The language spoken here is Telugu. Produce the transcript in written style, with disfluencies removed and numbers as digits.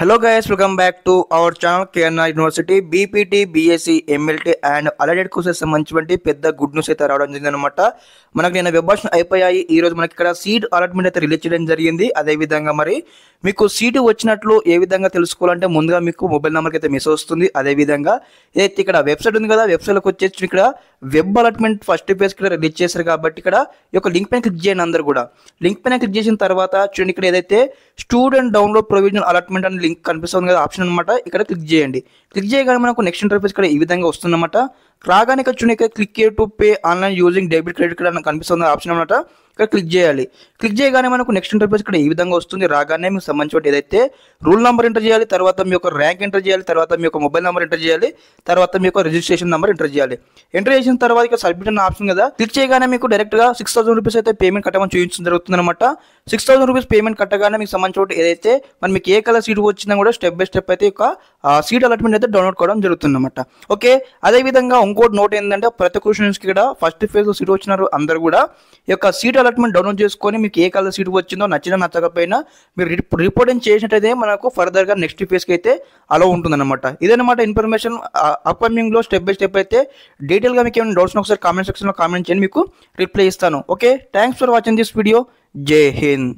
Hello guys, welcome back to our channel KNR University BPT, BSc, MLT and allied courses సంబంధించినటువంటి పెద్ద గుడ్ న్యూస్ అయితే రావడం జరిగింది అనమాట. మనకి నేను వెబ్ ఆప్షన్ అయిపోయాయి. ఈ రోజు మనకి ఇక్కడ సీట్ అలాట్మెంట్ అయితే రిలీజ్ చేయడం జరిగింది. అదే విధంగా మరి మీకు సీటు వచ్చినట్లు ఏ విధంగా తెలుసుకోవాలంటే ముందుగా మీకు మొబైల్ నెంబర్కి అయితే మెసేజ్ వస్తుంది. అదే విధంగా ఏదైతే ఇక్కడ వెబ్సైట్ ఉంది కదా, వెబ్సైట్లోకి వచ్చేసి ఇక్కడ వెబ్ అలాట్మెంట్ ఫస్ట్ పేజ్ ఇక్కడ రిలీజ్ చేశారు కాబట్టి ఇక్కడ ఈ యొక్క లింక్ పైన క్లిక్ చేయండి. అందరూ కూడా లింక్ పైన క్లిక్ చేసిన తర్వాత చూడండి, ఇక్కడ ఏదైతే స్టూడెంట్ డౌన్లోడ్ ప్రొవిజనల్ అలాట్మెంట్ అని లింక్ కనిపిస్తుంది కదా, ఆప్షన్ అనమాట. ఇక్కడ క్లిక్ చేయండి. క్లిక్ చేయగానే మనకు నెక్స్ట్ ఇంటర్ఫేస్ ఇక్కడ ఈ విధంగా వస్తుందన్నమాట. రాగానే ఇక్కడ చూడండి, ఇక్కడ click to pay online using debit credit card కనిపిస్తుంది ఆప్షన్ అనమాట. ఇక్కడ క్లిక్ చేయాలి. క్లిక్ చేయగానే మనకు నెక్స్ట్ ఇంటర్ఫేస్ ఇక్కడ ఈ విధంగా వస్తుంది. రాగానే మీకు సంబంధించిన ఏదైతే రూల్ నెంబర్ ఎంటర్ చేయాలి, తర్వాత మీ యొక్క ర్యాంక్ ఎంటర్ చేయాలి, తర్వాత మీ యొక్క మొబైల్ నెంబర్ ఎంటర్ చేయాలి, తర్వాత మీ యొక్క రిజిస్ట్రేషన్ నెంబర్ ఎంటర్ చేయాలి. ఎంటర్ చేసిన తర్వాత ఇక్కడ సబ్మిట్ అన్న ఆప్షన్ కదా, క్లిక్ చేయగానే మీకు డైరెక్ట్గా 6,000 రూపీస్ అయితే పేమెంట్ కట్టమని చూపించడం జరుగుతుంది అనమాట. 6,000 రూపీస్ పేమెంట్ కట్టగానే మీకు సంబంధించిన ఏదైతే మరి మీకు ఏ కలర్ సీట్ వచ్చినా కూడా స్టెప్ బై స్టెప్ అయితే ఒక సీట్ అలాట్మెంట్ అయితే డౌన్లోడ్ కావడం జరుగుతుంది అనమాట. ఓకే, అదేవిధంగా ఇంకోటి నోట్ ఏంటంటే ప్రతి క్వశ్చన్స్కి ఇక్కడ ఫస్ట్ ఫేజ్ సీట్ వచ్చినారు అందరూ కూడా ఈ యొక్క సీట్ అలాట్మెంట్ డౌన్లోడ్ చేసుకొని మీకు ఏ కలర్ సీట్ వచ్చిందో నచ్చినా నచ్చకపోయినా మీరు రిపోర్టింగ్ చేసినట్టయితే మనకు ఫర్దర్గా నెక్స్ట్ ఫేజ్కి అయితే అలా ఉంటుందన్నమాట. ఇదన్నమాట ఇన్ఫర్మేషన్. అప్కమింగ్లో స్టెప్ బై స్టెప్ అయితే డీటెయిల్గా మీకు ఏమైనా డౌట్స్ ఒకసారి కామెంట్ సెక్షన్లో కామెంట్ చేయండి, మీకు రిప్లై ఇస్తాను. Okay, thanks for watching this video. జై హింద్.